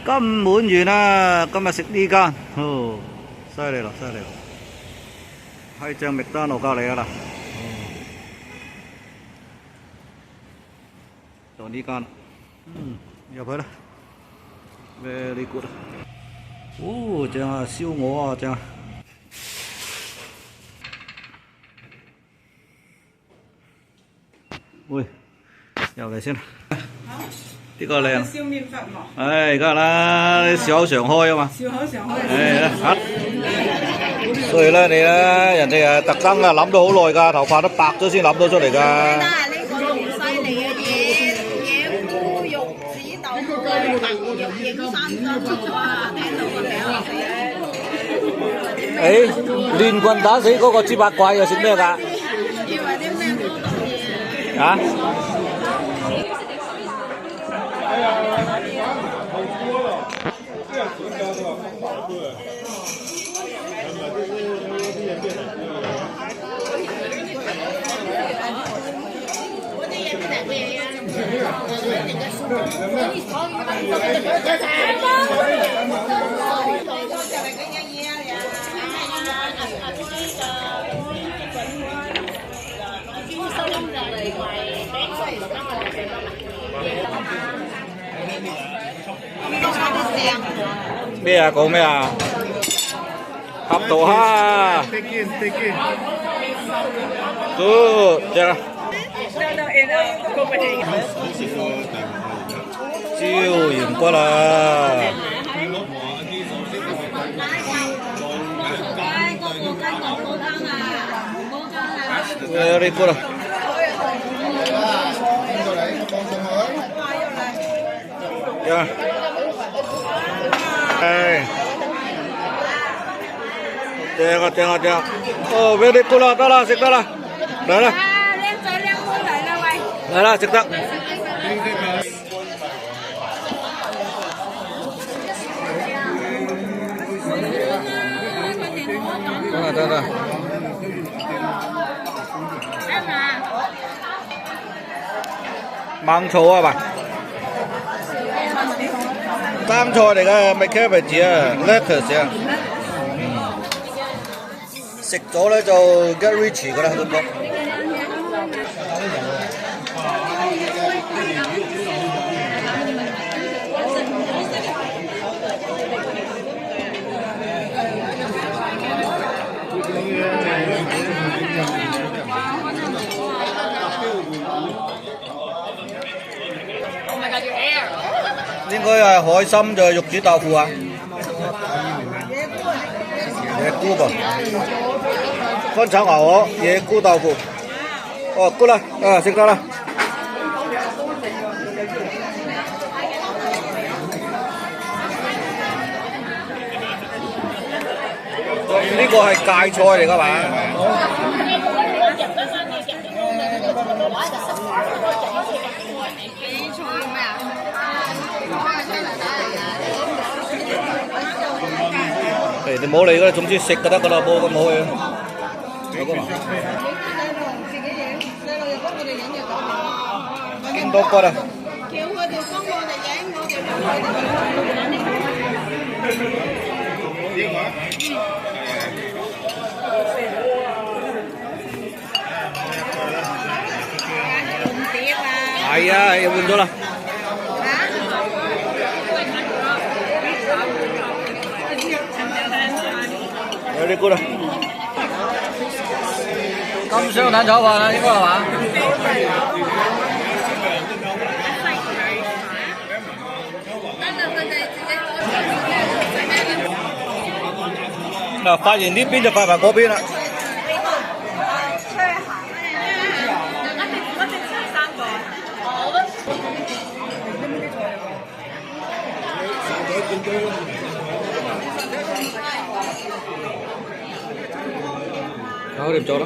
金滿園啊！今日食呢間，哦，犀利啦，犀利啦！喺正麥當勞隔離啊啦，就呢間，入去啦 ，very good 啊！哦，正啊，燒鵝啊，正啊！喂，入嚟先啦。呢個靚。燒麵粉喎。唉，梗係啦，你笑口常開啊嘛。笑口常開。唉，所以咧，你咧，人哋啊特登啊諗到好耐㗎，頭髮都白咗先諗到出嚟㗎。呢個仲犀利嘅野菇肉子豆腐白肉影山珍哇！聽到個名誒，亂棍打死嗰個豬八怪又食咩㗎？以為啲咩高檔嘢？啊？咩啊？講咩啊？合桃蝦。Good， 正啊！椒鹽骨啊！Very good 啊！正啊！係。正啊正啊正啊！哦，very good 啦，得啦，食得啦，嚟啦！靚仔靚妹嚟啦喂！嚟啦，食得。得。芒草啊嘛？生菜嚟㗎，咪 cabbage 啊 ，lettuce 啊。食咗咧就 get rich 㗎啦，咁講。應該係海參就係玉子豆腐啊，野菇噃，乾炒牛河、野菇豆腐，哦，good啦，啊食得啦。呢個係芥菜嚟㗎嘛？你唔好理啦，總之食就得㗎啦，冇咁好嘅。有個嘛？咁多骨啊！叫佢哋幫我哋影，我哋係啊，係換咗啦。Very good 啊！金雙蛋炒飯啊，應該係嘛？嗱，發完呢邊就發埋嗰邊啦。搞掂咗啦。